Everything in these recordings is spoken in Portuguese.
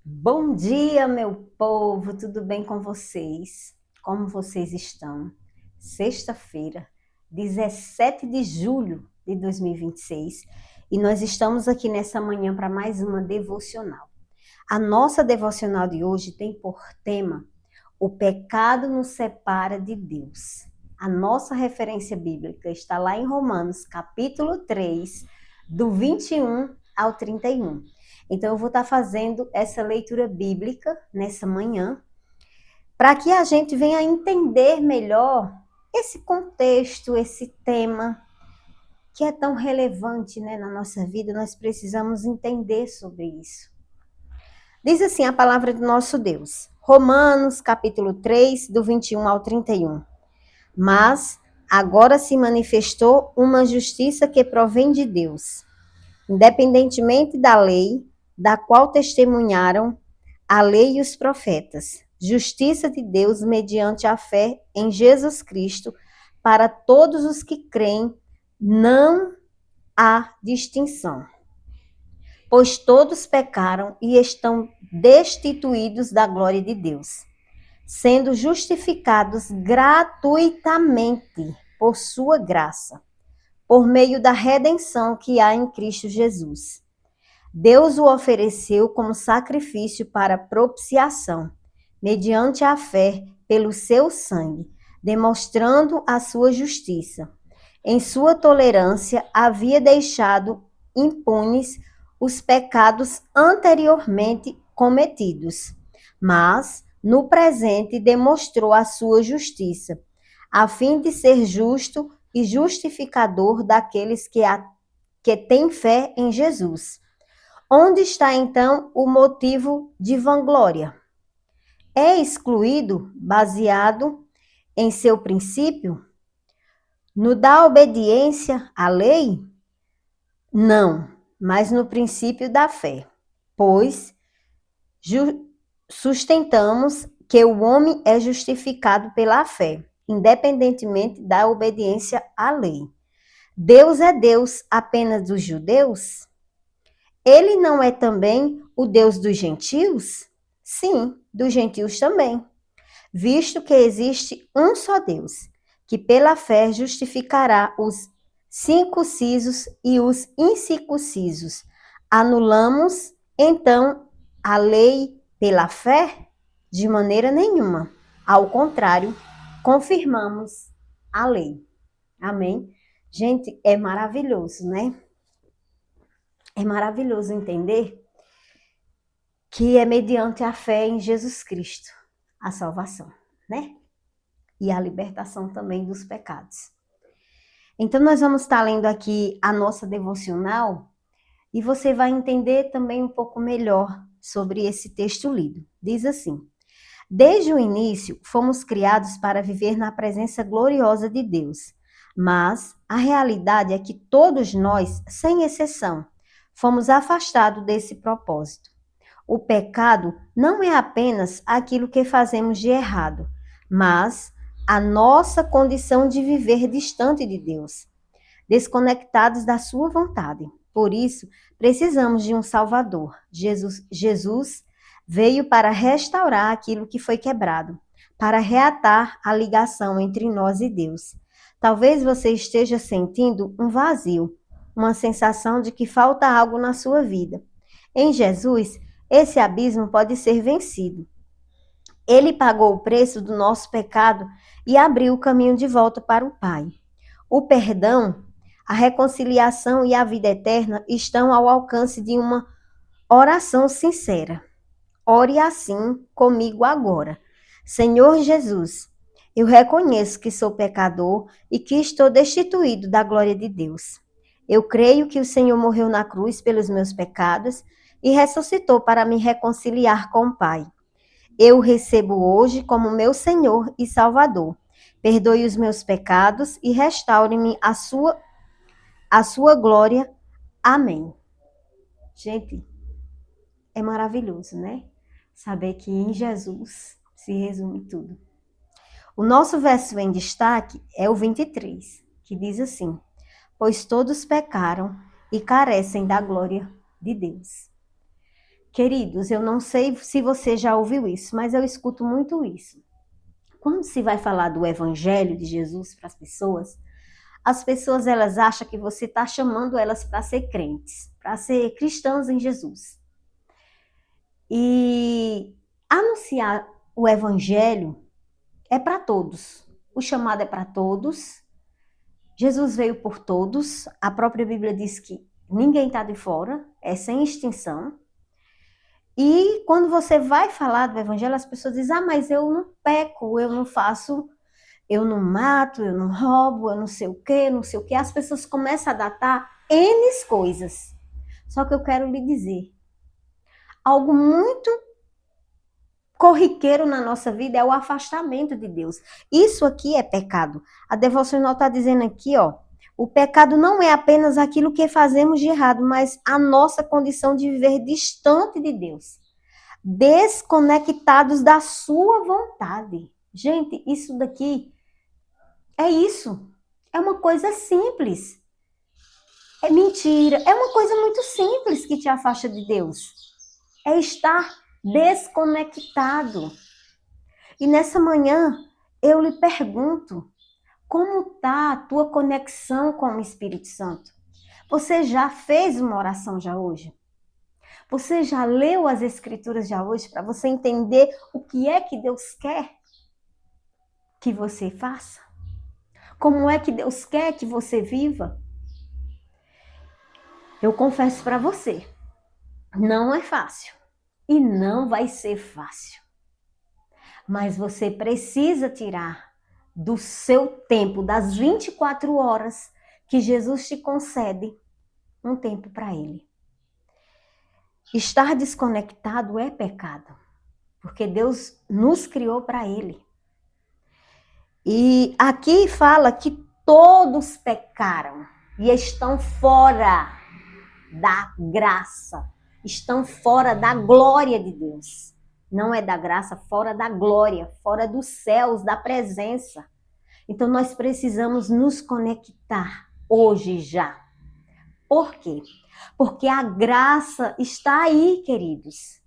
Bom dia, meu povo, tudo bem com vocês? Como vocês estão? Sexta-feira, 17 de julho de 2026, e nós estamos aqui nessa manhã para mais uma devocional. A nossa devocional de hoje tem por tema: o pecado nos separa de Deus. A nossa referência bíblica está lá em Romanos, capítulo 3, do 21 ao 31. Então, eu vou estar fazendo essa leitura bíblica nessa manhã, para que a gente venha entender melhor esse contexto, esse tema que é tão relevante, né, na nossa vida. Nós precisamos entender sobre isso. Diz assim a palavra do nosso Deus. Romanos, capítulo 3, do 21 ao 31. Mas agora se manifestou uma justiça que provém de Deus, independentemente da lei, da qual testemunharam a lei e os profetas. Justiça de Deus mediante a fé em Jesus Cristo para todos os que creem, não há distinção. Pois todos pecaram e estão destituídos da glória de Deus, sendo justificados gratuitamente por sua graça, por meio da redenção que há em Cristo Jesus. Deus o ofereceu como sacrifício para propiciação, mediante a fé pelo seu sangue, demonstrando a sua justiça. Em sua tolerância, havia deixado impunes os pecados anteriormente cometidos, mas no presente demonstrou a sua justiça, a fim de ser justo e justificador daqueles que têm fé em Jesus. Onde está então o motivo de vanglória? É excluído, baseado em seu princípio? No da obediência à lei? Não, mas no princípio da fé. Pois sustentamos que o homem é justificado pela fé, independentemente da obediência à lei. Deus é Deus apenas dos judeus? Ele não é também o Deus dos gentios? Sim, dos gentios também, visto que existe um só Deus, que pela fé justificará os circuncisos e os incircuncisos. Anulamos, então, a lei pela fé? De maneira nenhuma. Ao contrário, confirmamos a lei. Amém? Gente, é maravilhoso, né? É maravilhoso entender que é mediante a fé em Jesus Cristo a salvação, né? E a libertação também dos pecados. Então, nós vamos estar lendo aqui a nossa devocional e você vai entender também um pouco melhor sobre esse texto lido. Diz assim: desde o início, fomos criados para viver na presença gloriosa de Deus, mas a realidade é que todos nós, sem exceção, fomos afastados desse propósito. O pecado não é apenas aquilo que fazemos de errado, mas a nossa condição de viver distante de Deus, desconectados da sua vontade. Por isso, precisamos de um Salvador. Jesus veio para restaurar aquilo que foi quebrado, para reatar a ligação entre nós e Deus. Talvez você esteja sentindo um vazio, uma sensação de que falta algo na sua vida. Em Jesus, esse abismo pode ser vencido. Ele pagou o preço do nosso pecado e abriu o caminho de volta para o Pai. O perdão, a reconciliação e a vida eterna estão ao alcance de uma oração sincera. Ore assim comigo agora. Senhor Jesus, eu reconheço que sou pecador e que estou destituído da glória de Deus. Eu creio que o Senhor morreu na cruz pelos meus pecados e ressuscitou para me reconciliar com o Pai. Eu o recebo hoje como meu Senhor e Salvador. Perdoe os meus pecados e restaure-me a sua glória. Amém. Gente, é maravilhoso, né? Saber que em Jesus se resume tudo. O nosso verso em destaque é o 23, que diz assim: pois todos pecaram e carecem da glória de Deus. Queridos, eu não sei se você já ouviu isso, mas eu escuto muito isso. Quando se vai falar do evangelho de Jesus para as pessoas elas acham que você está chamando elas para ser crentes, para ser cristãos em Jesus. E anunciar o evangelho é para todos. O chamado é para todos. Jesus veio por todos. A própria Bíblia diz que ninguém está de fora, é sem extinção. E quando você vai falar do evangelho, as pessoas dizem: ah, mas eu não peco, eu não faço, eu não mato, eu não roubo, eu não sei o quê, não sei o quê. As pessoas começam a datar N coisas. Só que eu quero lhe dizer, algo muito corriqueiro na nossa vida é o afastamento de Deus. Isso aqui é pecado. A devocional está dizendo aqui, ó, o pecado não é apenas aquilo que fazemos de errado, mas a nossa condição de viver distante de Deus, desconectados da sua vontade. Gente, isso daqui é isso. É uma coisa simples. É mentira. É uma coisa muito simples que te afasta de Deus. É estar desconectado. E nessa manhã eu lhe pergunto, como está a tua conexão com o Espírito Santo? Você já fez uma oração já hoje? Você já leu as Escrituras já hoje para você entender o que é que Deus quer que você faça? Como é que Deus quer que você viva? Eu confesso para você, não é fácil e não vai ser fácil. Mas você precisa tirar do seu tempo, das 24 horas que Jesus te concede, um tempo para Ele. Estar desconectado é pecado, porque Deus nos criou para Ele. E aqui fala que todos pecaram e estão fora da graça, estão fora da glória de Deus. Não é da graça, fora da glória, fora dos céus, da presença. Então nós precisamos nos conectar hoje já. Por quê? Porque a graça está aí, queridos.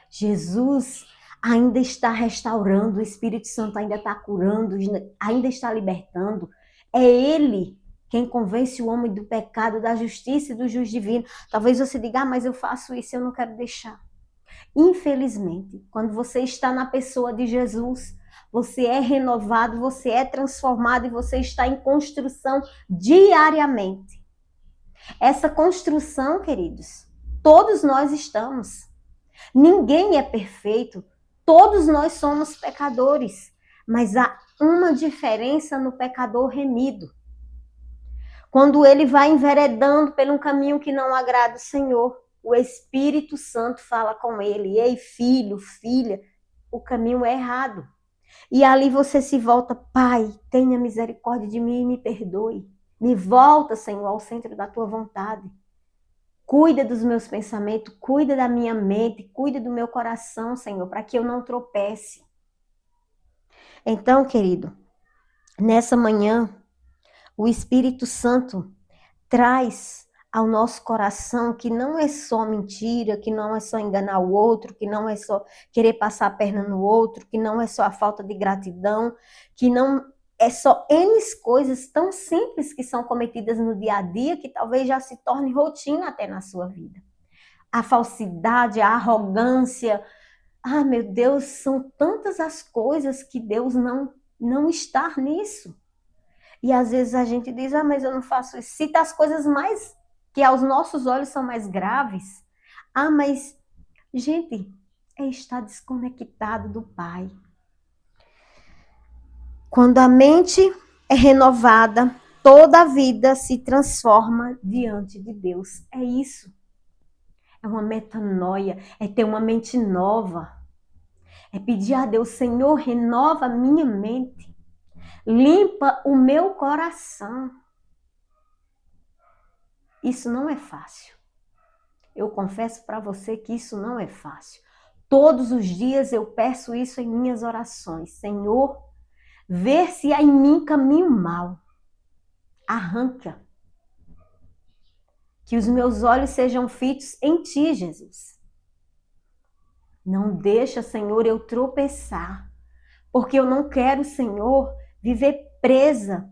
Jesus ainda está restaurando, o Espírito Santo ainda está curando, ainda está libertando. É Ele quem convence o homem do pecado, da justiça e do juízo divino. Talvez você diga, ah, mas eu faço isso, eu não quero deixar. Infelizmente, quando você está na pessoa de Jesus, você é renovado, você é transformado e você está em construção diariamente. Essa construção, queridos, todos nós estamos. Ninguém é perfeito, todos nós somos pecadores, mas há uma diferença no pecador remido. Quando ele vai enveredando por um caminho que não agrada o Senhor, o Espírito Santo fala com ele: ei, filho, filha, o caminho é errado. E ali você se volta: Pai, tenha misericórdia de mim e me perdoe. Me volta, Senhor, ao centro da tua vontade. Cuida dos meus pensamentos, cuida da minha mente, cuida do meu coração, Senhor, para que eu não tropece. Então, querido, nessa manhã, o Espírito Santo traz ao nosso coração que não é só mentira, que não é só enganar o outro, que não é só querer passar a perna no outro, que não é só a falta de gratidão, que não é só N coisas tão simples que são cometidas no dia a dia que talvez já se torne rotina até na sua vida. A falsidade, a arrogância, ah, meu Deus, são tantas as coisas que Deus não está nisso. E às vezes a gente diz, ah, mas eu não faço isso. Cita as coisas mais, que aos nossos olhos são mais graves. Ah, mas, gente, é estar desconectado do Pai. Quando a mente é renovada, toda a vida se transforma diante de Deus. É isso. É uma metanoia, é ter uma mente nova. É pedir a Deus, Senhor, renova a minha mente. Limpa o meu coração. Isso não é fácil. Eu confesso para você que isso não é fácil. Todos os dias eu peço isso em minhas orações. Senhor, vê se há em mim caminho mau. Arranca. Que os meus olhos sejam fitos em Ti, Jesus. Não deixa, Senhor, eu tropeçar, porque eu não quero, Senhor, viver presa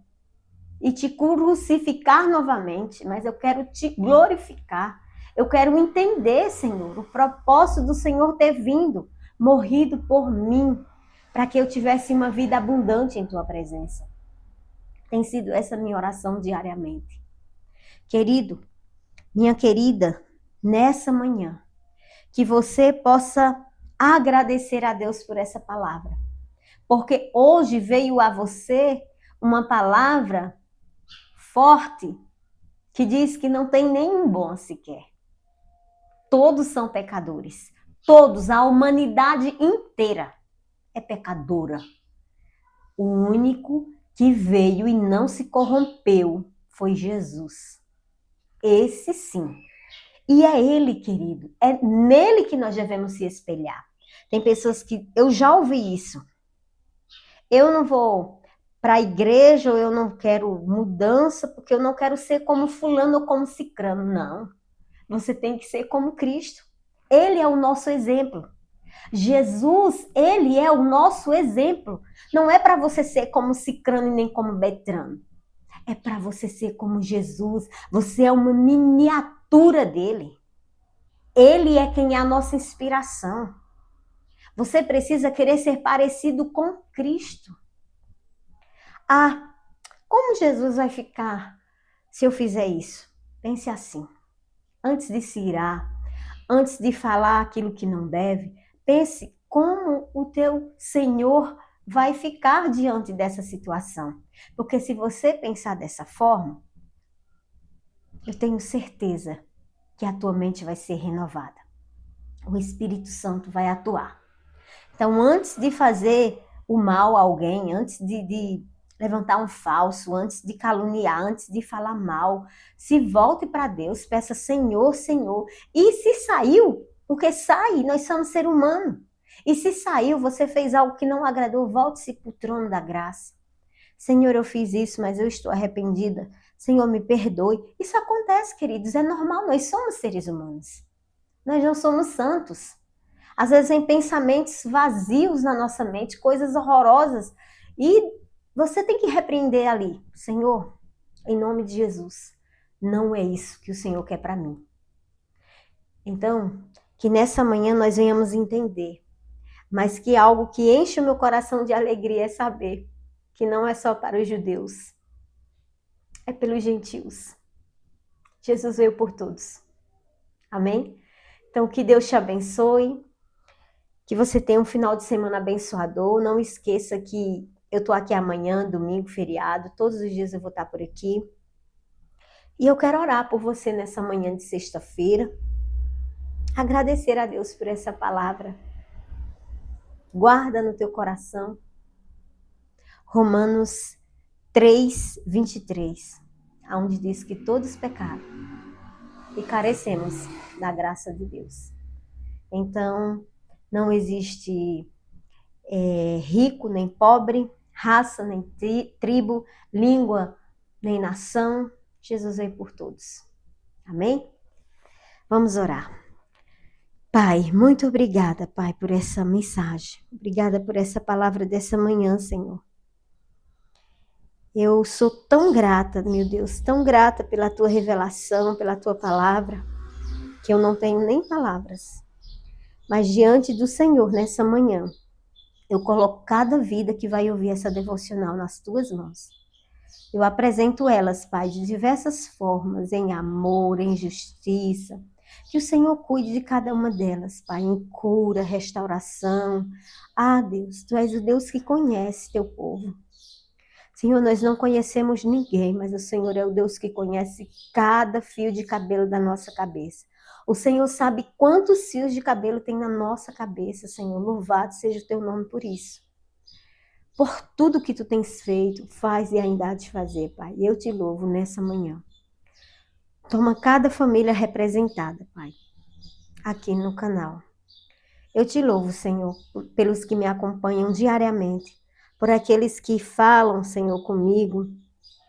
e te crucificar novamente, mas eu quero te glorificar. Eu quero entender, Senhor, o propósito do Senhor ter vindo, morrido por mim, para que eu tivesse uma vida abundante em tua presença. Tem sido essa minha oração diariamente. Querido, minha querida, nessa manhã, que você possa agradecer a Deus por essa palavra. Porque hoje veio a você uma palavra forte que diz que não tem nenhum bom sequer. Todos são pecadores. Todos, a humanidade inteira é pecadora. O único que veio e não se corrompeu foi Jesus. Esse sim. E é ele, querido. É nele que nós devemos se espelhar. Tem pessoas que... Eu já ouvi isso. Eu não vou para a igreja, ou eu não quero mudança, porque eu não quero ser como fulano ou como cicrano. Não. Você tem que ser como Cristo. Ele é o nosso exemplo. Jesus, ele é o nosso exemplo. Não é para você ser como cicrano e nem como Betrano. É para você ser como Jesus. Você é uma miniatura dele. Ele é quem é a nossa inspiração. Você precisa querer ser parecido com Cristo. Ah, como Jesus vai ficar se eu fizer isso? Pense assim. Antes de se irar, antes de falar aquilo que não deve, pense como o teu Senhor vai ficar diante dessa situação. Porque se você pensar dessa forma, eu tenho certeza que a tua mente vai ser renovada. O Espírito Santo vai atuar. Então, antes de fazer o mal a alguém, antes de levantar um falso, antes de caluniar, antes de falar mal, se volte para Deus, peça Senhor, Senhor. E se saiu, porque sai, nós somos ser humano. E se saiu, você fez algo que não agradou, volte-se para o trono da graça. Senhor, eu fiz isso, mas eu estou arrependida. Senhor, me perdoe. Isso acontece, queridos, é normal, nós somos seres humanos. Nós não somos santos. Às vezes vem pensamentos vazios na nossa mente, coisas horrorosas. E você tem que repreender ali. Senhor, em nome de Jesus, não é isso que o Senhor quer para mim. Então, que nessa manhã nós venhamos entender. Mas que algo que enche o meu coração de alegria é saber que não é só para os judeus. É pelos gentios. Jesus veio por todos. Amém? Então, que Deus te abençoe. Que você tenha um final de semana abençoador. Não esqueça que eu tô aqui amanhã, domingo, feriado. Todos os dias eu vou estar por aqui. E eu quero orar por você nessa manhã de sexta-feira. Agradecer a Deus por essa palavra. Guarda no teu coração. Romanos 3, 23. Onde diz que todos pecaram e carecemos da graça de Deus. Então, não existe rico nem pobre, raça nem tribo, língua nem nação. Jesus veio por todos. Amém? Vamos orar. Pai, muito obrigada, Pai, por essa mensagem. Obrigada por essa palavra dessa manhã, Senhor. Eu sou tão grata, meu Deus, tão grata pela tua revelação, pela tua palavra, que eu não tenho nem palavras. Mas diante do Senhor, nessa manhã, eu coloco cada vida que vai ouvir essa devocional nas tuas mãos. Eu apresento elas, Pai, de diversas formas, em amor, em justiça. Que o Senhor cuide de cada uma delas, Pai, em cura, restauração. Ah, Deus, Tu és o Deus que conhece Teu povo. Senhor, nós não conhecemos ninguém, mas o Senhor é o Deus que conhece cada fio de cabelo da nossa cabeça. O Senhor sabe quantos fios de cabelo tem na nossa cabeça, Senhor. Louvado seja o Teu nome por isso. Por tudo que Tu tens feito, faz e ainda há de fazer, Pai. Eu Te louvo nessa manhã. Toma cada família representada, Pai, aqui no canal. Eu Te louvo, Senhor, pelos que me acompanham diariamente, por aqueles que falam, Senhor, comigo,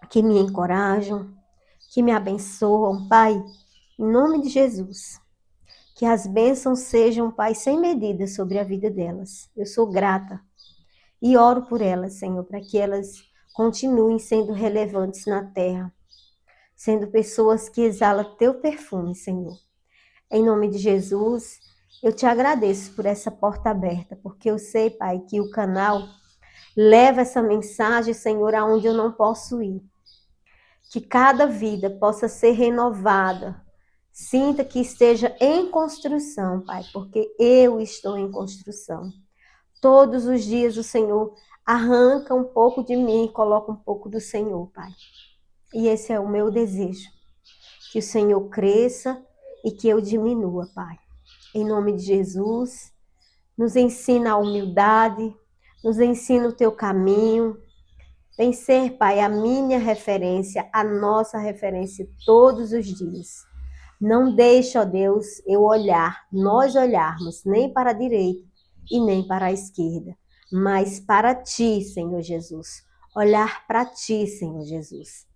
que me encorajam, que me abençoam, Pai, em nome de Jesus. Que as bênçãos sejam, Pai, sem medida sobre a vida delas. Eu sou grata e oro por elas, Senhor, para que elas continuem sendo relevantes na terra, sendo pessoas que exalam teu perfume, Senhor. Em nome de Jesus, eu te agradeço por essa porta aberta, porque eu sei, Pai, que o canal leva essa mensagem, Senhor, aonde eu não posso ir. Que cada vida possa ser renovada. Sinta que esteja em construção, Pai, porque eu estou em construção. Todos os dias o Senhor arranca um pouco de mim e coloca um pouco do Senhor, Pai. E esse é o meu desejo. Que o Senhor cresça e que eu diminua, Pai. Em nome de Jesus, nos ensina a humildade, nos ensina o teu caminho. Vem ser, Pai, a minha referência, a nossa referência todos os dias. Não deixe, ó Deus, nós olharmos nem para a direita e nem para a esquerda, mas para ti, Senhor Jesus. Olhar para ti, Senhor Jesus.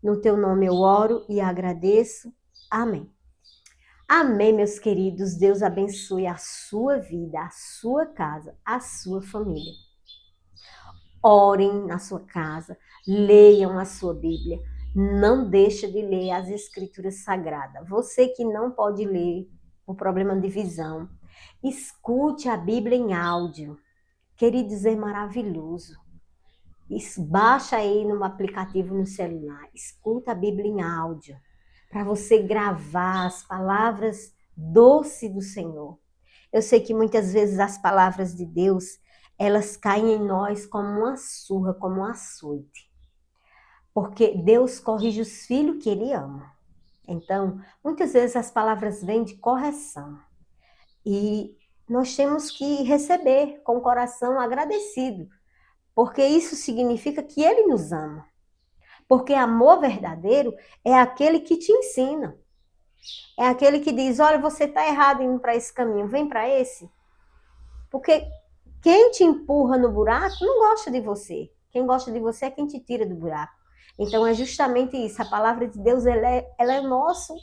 No teu nome eu oro e agradeço. Amém. Amém, meus queridos. Deus abençoe a sua vida, a sua casa, a sua família. Orem na sua casa, leiam a sua Bíblia. Não deixe de ler as Escrituras Sagradas. Você que não pode ler por problema de visão, escute a Bíblia em áudio. Queridos, é maravilhoso. Baixa aí no aplicativo no celular, escuta a Bíblia em áudio, para você gravar as palavras doces do Senhor. Eu sei que muitas vezes as palavras de Deus, elas caem em nós como uma surra, como um açoite. Porque Deus corrige os filhos que Ele ama. Então, muitas vezes as palavras vêm de correção. E nós temos que receber com o coração agradecido. Porque isso significa que Ele nos ama. Porque amor verdadeiro é aquele que te ensina. É aquele que diz, olha, você está errado indo para esse caminho, vem para esse. Porque quem te empurra no buraco não gosta de você. Quem gosta de você é quem te tira do buraco. Então é justamente isso. A palavra de Deus ela é o nosso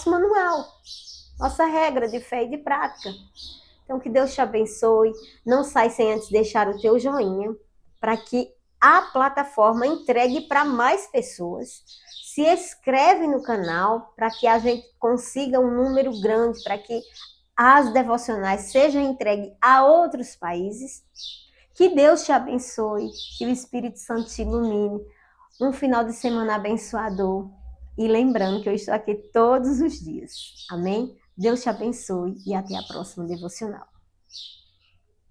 manual, nossa regra de fé e de prática. Então que Deus te abençoe. Não sai sem antes deixar o teu joinha para que a plataforma entregue para mais pessoas. Se inscreve no canal para que a gente consiga um número grande, para que as devocionais sejam entregues a outros países. Que Deus te abençoe, que o Espírito Santo te ilumine. Um final de semana abençoador. E lembrando que eu estou aqui todos os dias. Amém? Deus te abençoe e até a próxima devocional.